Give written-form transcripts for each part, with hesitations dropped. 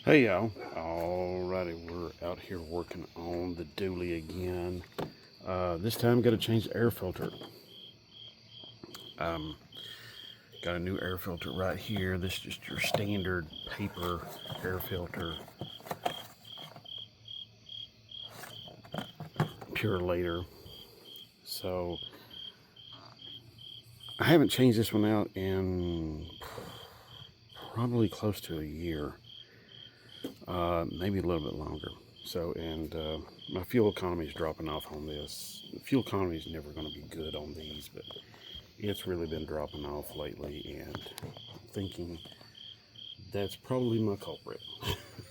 Hey y'all, alrighty, we're out here working on the dually again. This time got to change the air filter. Um, got a new air filter right here. This is just your standard paper air filter, pure later. So I haven't changed this one out in probably close to a year, maybe a little bit longer. So, and my fuel economy is dropping off on this. The fuel economy is never going to be good on these, but it's really been dropping off lately, and I'm thinking that's probably my culprit.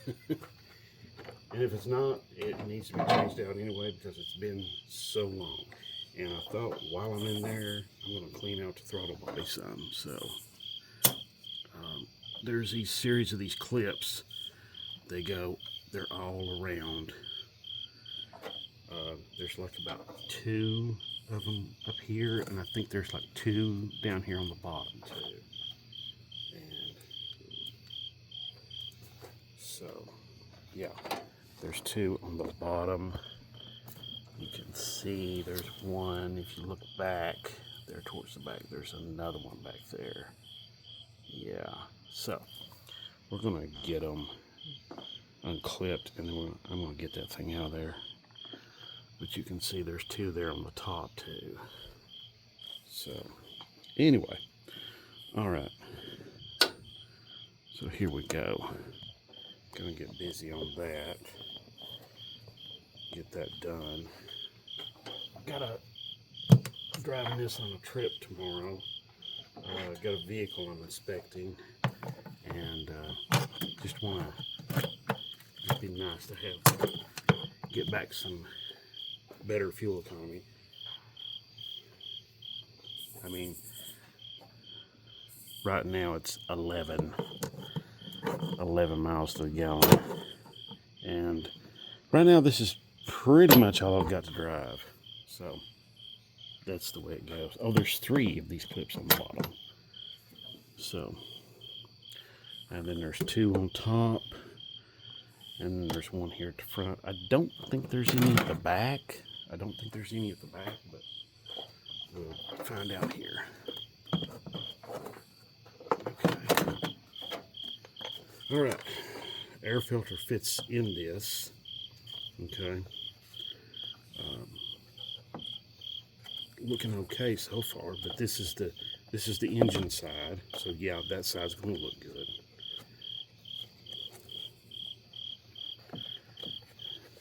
And if it's not, it needs to be changed out anyway because it's been so long. And I thought while I'm in there, I'm going to clean out the throttle body some. So there's these series of these clips. They're all around. There's like about two of them up here, and I think there's like two down here on the bottom too. And so, yeah, there's two on the bottom. You can see there's one. If you look back there towards the back, there's another one back there. Yeah, so we're gonna get them unclipped, and then I'm gonna get that thing out of there. But you can see there's two there on the top too. So anyway, all right. So here we go. Gonna get busy on that. Get that done. Gotta driving this on a trip tomorrow. Got a vehicle I'm inspecting, and just wanna. It'd be nice to get back some better fuel economy. I mean, right now it's 11 miles to the gallon, and right now this is pretty much all I've got to drive. So that's the way it goes. Oh, there's three of these clips on the bottom. So, and then there's two on top, and then there's one here at the front. I don't think there's any at the back. But we'll find out here. Okay. All right. Air filter fits in this. Okay. Looking okay so far, but this is the engine side. So yeah, that side's going to look good.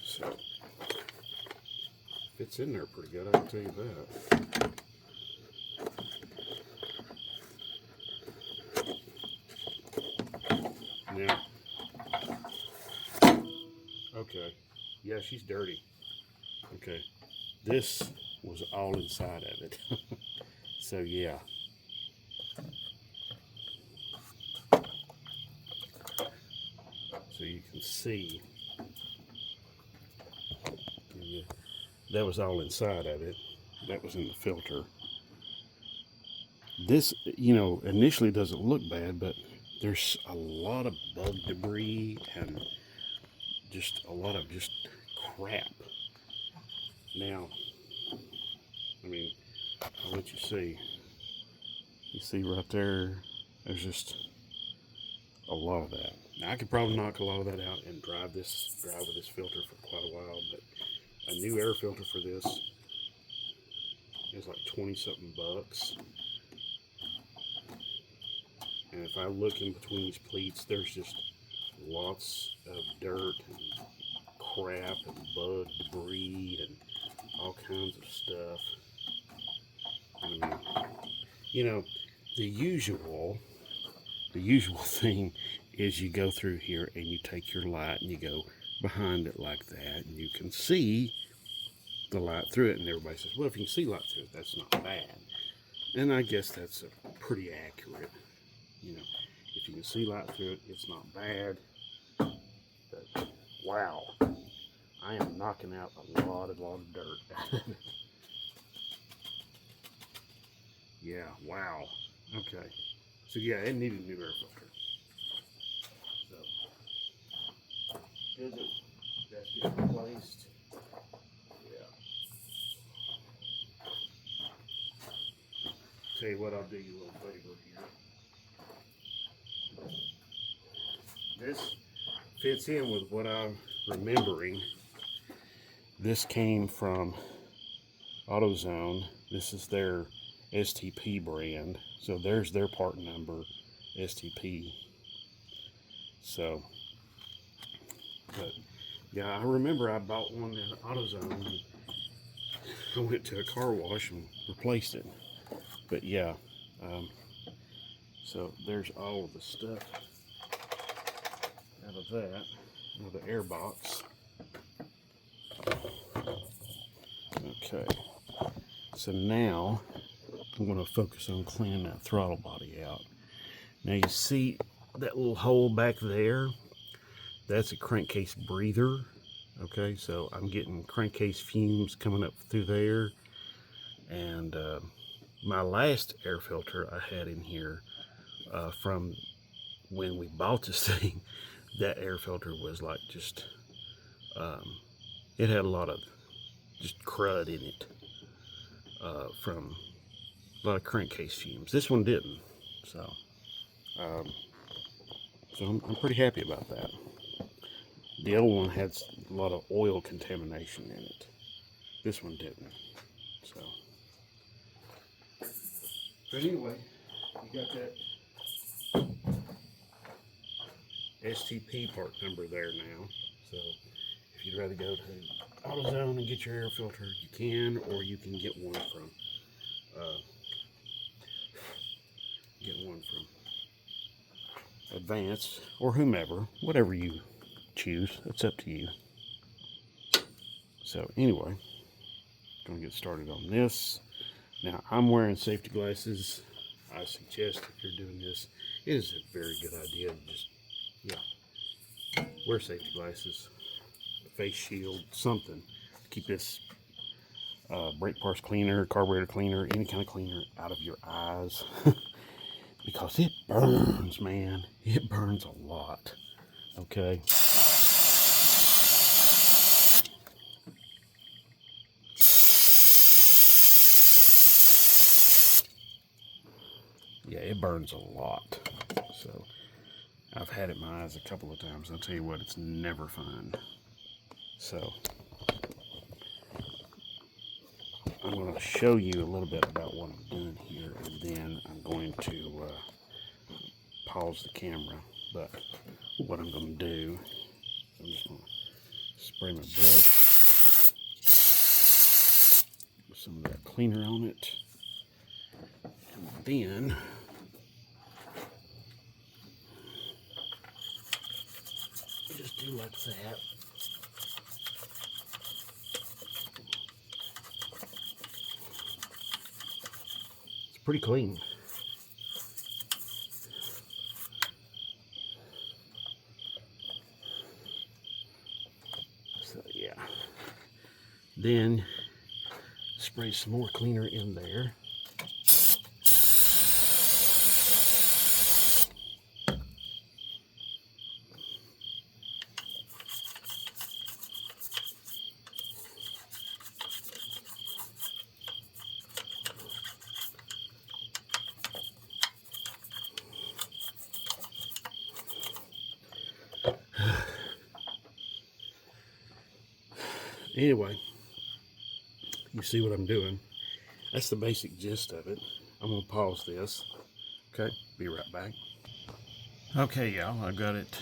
So fits in there pretty good, I can tell you that. Now, okay, yeah, she's dirty. Okay, this was all inside of it. So yeah. So you can see that was all inside of it. That was in the filter. This, initially doesn't look bad, but there's a lot of bug debris and just a lot of just crap. Now, I mean, I'll let you see. You see right there, there's just a lot of that. Now, I could probably knock a lot of that out and drive with this filter for quite a while, but a new air filter for this is like 20 something bucks. And if I look in between these pleats, there's just lots of dirt and crap and bug debris and all kinds of stuff. I mean, the usual thing is you go through here and you take your light and you go behind it like that, and you can see the light through it. And everybody says, well, if you can see light through it, that's not bad. And I guess that's pretty accurate. If you can see light through it, it's not bad. But wow, I am knocking out a lot of dirt. Yeah, wow. Okay. So yeah, it needed a new air filter. So good that that's getting replaced. Yeah. Tell you what, I'll do you a little favor here. This fits in with what I'm remembering. This came from AutoZone. This is their STP brand. So there's their part number, STP. So, but yeah, I remember I bought one at AutoZone. I went to a car wash and replaced it. But yeah, so there's all of the stuff out of that, out of the air box. Okay, so now I'm going to focus on cleaning that throttle body out. Now you see that little hole back there? That's a crankcase breather. Okay, so I'm getting crankcase fumes coming up through there. And my last air filter I had in here from when we bought this thing, that air filter was like just, it had a lot of just crud in it from a lot of crankcase fumes. This one didn't, so I'm pretty happy about that. The old one had a lot of oil contamination in it. This one didn't. So, but anyway, you got that STP part number there now. So if you'd rather go to AutoZone and get your air filter, you can, or you can get one from Advance or whomever, whatever you choose. It's up to you. So anyway, gonna get started on this. Now I'm wearing safety glasses. I suggest if you're doing this, it is a very good idea to just, yeah, wear safety glasses, a face shield, something to keep this brake parts cleaner, carburetor cleaner, any kind of cleaner out of your eyes. Because it burns, man. It burns a lot. Okay. Yeah, it burns a lot. So I've had it in my eyes a couple of times. I'll tell you what, it's never fun. So I'm going to show you a little bit about what I'm doing here, and then I'm going to pause the camera. But what I'm going to do, I'm just going to spray my brush with some of that cleaner on it, and then just do like that. It's pretty clean. So yeah, then spray some more cleaner in there. Anyway, you see what I'm doing. That's the basic gist of it. I'm going to pause this. Okay, be right back. Okay, y'all, I got it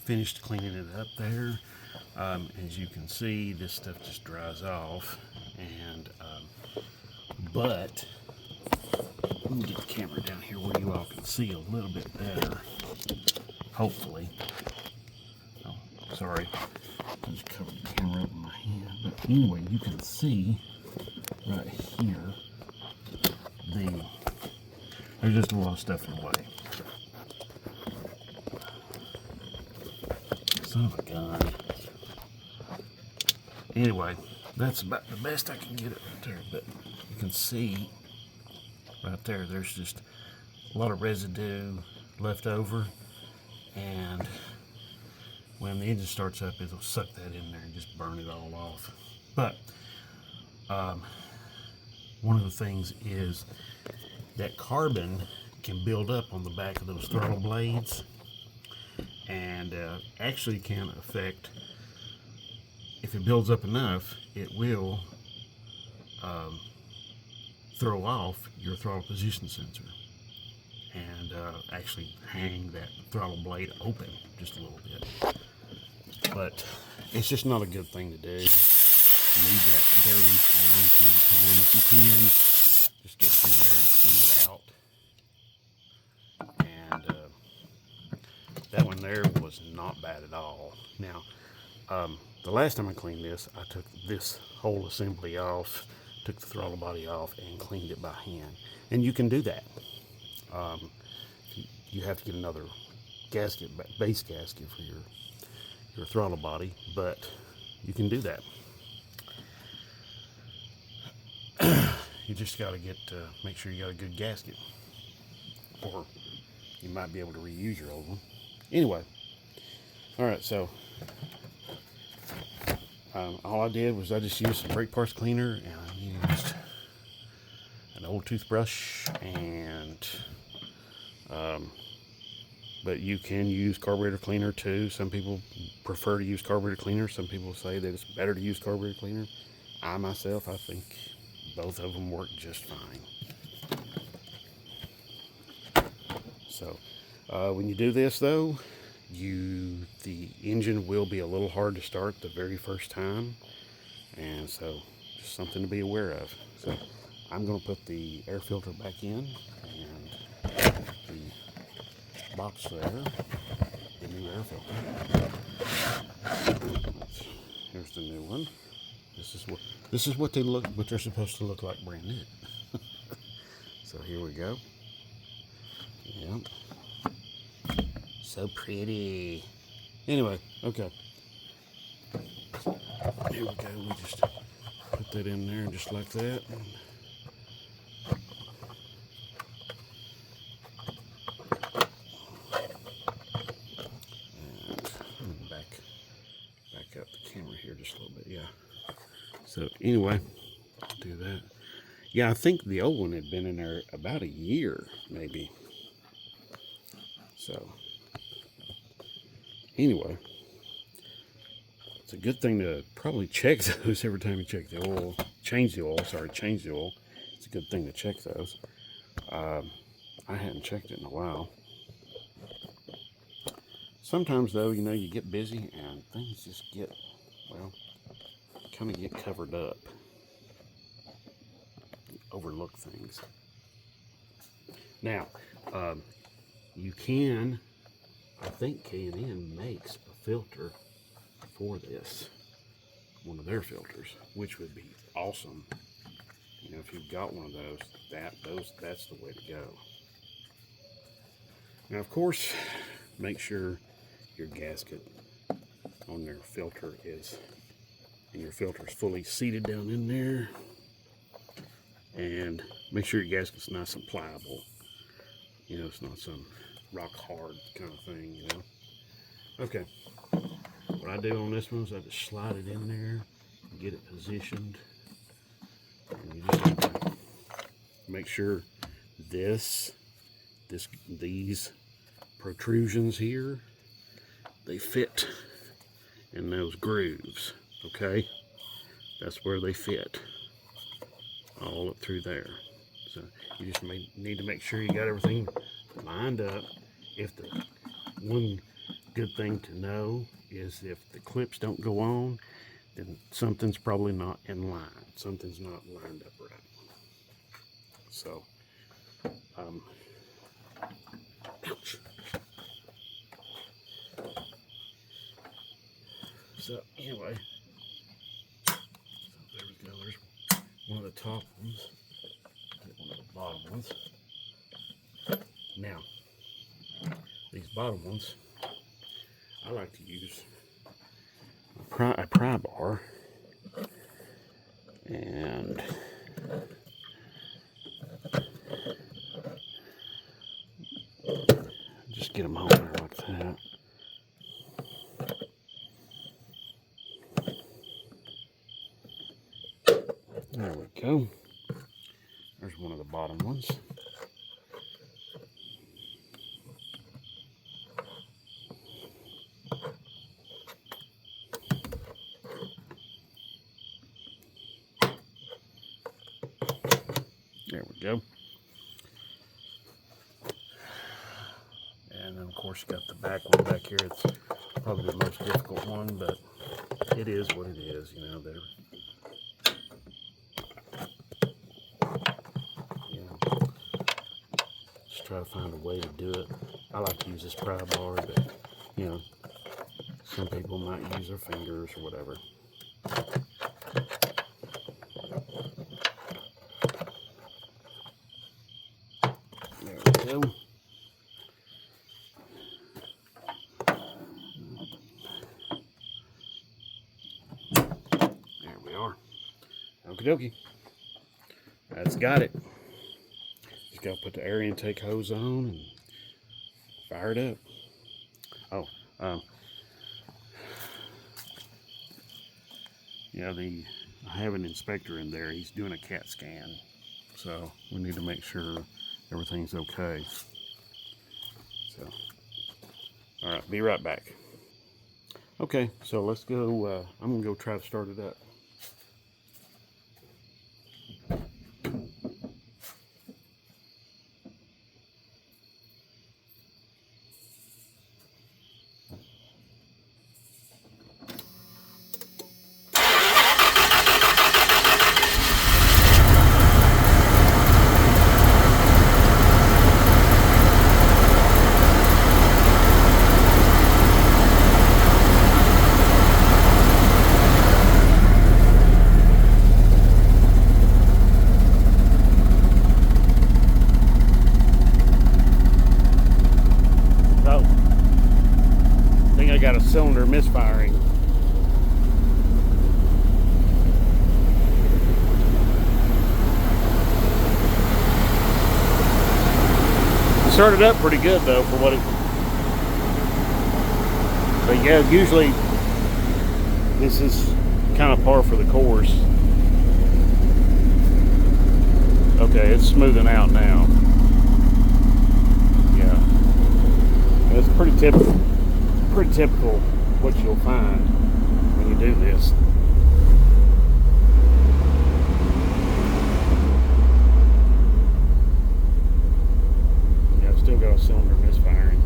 finished cleaning it up there. As you can see, this stuff just dries off. And, but, let me get the camera down here where you all can see a little bit better. Hopefully. Oh, sorry. I just covered the camera up in my hand. But anyway, you can see right here, there's just a lot of stuff in the way. Son of a gun. Anyway, that's about the best I can get it right there. But you can see right there, there's just a lot of residue left over. And when the engine starts up, it'll suck that in there and just burn it all off. But one of the things is that carbon can build up on the back of those throttle blades, and actually can affect, if it builds up enough, it will throw off your throttle position sensor and actually hang that throttle blade open just a little bit. But it's just not a good thing to do. You leave that dirty for a long period of time. If you can, just go through there and clean it out. And that one there was not bad at all. Now, the last time I cleaned this, I took this whole assembly off, took the throttle body off, and cleaned it by hand. And you can do that. You have to get another gasket, base gasket for your throttle body, but you can do that. You just got to make sure you got a good gasket, or you might be able to reuse your old one. Anyway, all right, so all I did was I just used some brake parts cleaner, and I used an old toothbrush, and but you can use carburetor cleaner too. Some people prefer to use carburetor cleaner. Some people say that it's better to use carburetor cleaner. I myself, I think both of them work just fine. So when you do this though, the engine will be a little hard to start the very first time, and so just something to be aware of. So I'm going to put the air filter back in, and the box there, the new air filter. Here's the new one. This is what they're supposed to look like brand new. So here we go. Yep. So pretty. Anyway, okay. Here we go. We just put that in there just like that. And back up the camera here just a little bit. Yeah. So anyway, do that. Yeah, I think the old one had been in there about a year, maybe. So anyway, it's a good thing to probably check those every time you check the oil. Change the oil. It's a good thing to check those. I hadn't checked it in a while. Sometimes though, you get busy and things just get, well, kind of get covered up. You overlook things. Now, you can, I think K&N makes a filter for this, one of their filters, which would be awesome. If you've got one of those, that's the way to go. Now, of course, make sure your gasket on your filter is fully seated down in there, and make sure your gasket's nice and pliable. It's not some rock hard kind of thing, Okay. What I do on this one is I just slide it in there and get it positioned. And you just have to make sure these protrusions here, they fit in those grooves, okay? That's where they fit, all up through there. So you just need to make sure you got everything lined up. One good thing to know is if the clips don't go on, then something's probably not in line. Something's not lined up right. So, ouch. So anyway, there we go. There's one of the top ones. Get one of the bottom ones. Now, these bottom ones, I like to use a pry bar and just get them on there like that. go. There's one of the bottom ones. There we go. And then of course you got the back one back here. It's probably the most difficult one, but it is what it is, you know. Just try to find a way to do it. I like to use this pry bar, but you know, some people might use their fingers or whatever. There we go. There we are. Okie dokie. That's got it. Just gotta put the air intake hose on and fire it up. Oh, yeah, I have an inspector in there. He's doing a CAT scan, so we need to make sure everything's okay. So, all right, be right back. Okay, so let's go. I'm gonna go try to start it up. Got a cylinder misfiring. It started up pretty good though for what it. But yeah, usually this is kind of par for the course. Okay, it's smoothing out now. Yeah, it's pretty typical. Pretty typical what you'll find when you do this. Yeah, I've still got a cylinder misfiring.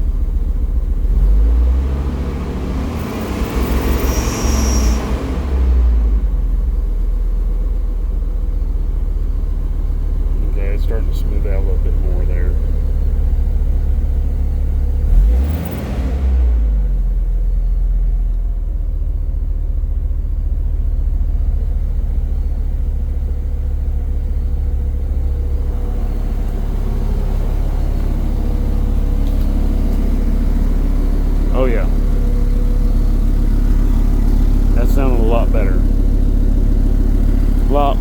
Okay, it's starting to smooth out a little bit more there. Oh yeah, that sounded a lot better. Lots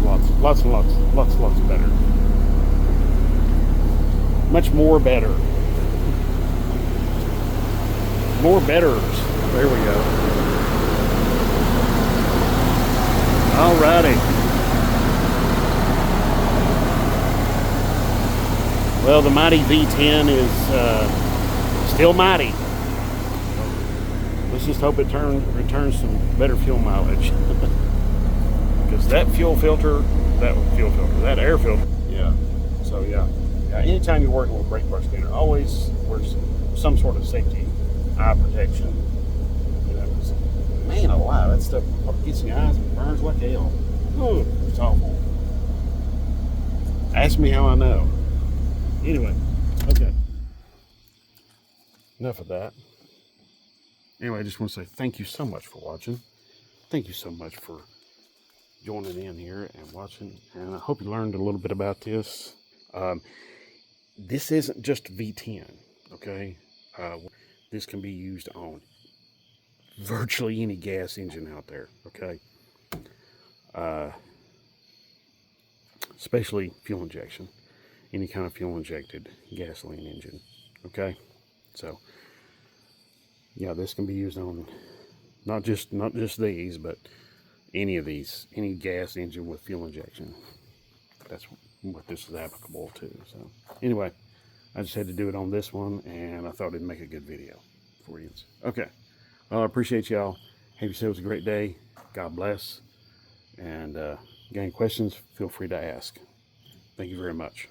better. Much more better. More betters. There we go. Alrighty. Well, the mighty V10 is still mighty. Let's just hope it returns some better fuel mileage. Because that that air filter, yeah. So yeah, anytime you're working with brake bar scanner, always wear some sort of safety eye protection. You know, 'cause, man alive, that stuff gets in your eyes and burns like hell. Ooh, it's awful. Ask me how I know. Anyway, okay. Enough of that. Anyway, I just want to say thank you so much for watching. Thank you so much for joining in here and watching. And I hope you learned a little bit about this. This isn't just V10, okay? This can be used on virtually any gas engine out there, okay? Especially fuel injection. Any kind of fuel injected gasoline engine, okay? So, yeah, this can be used on not just these, but any of these, any gas engine with fuel injection. that's what this is applicable to. So anyway, I just had to do it on this one, and I thought it'd make a good video for you. Okay, well, I appreciate y'all. Have yourselves a great day. God bless. And again, questions, feel free to ask. Thank you very much.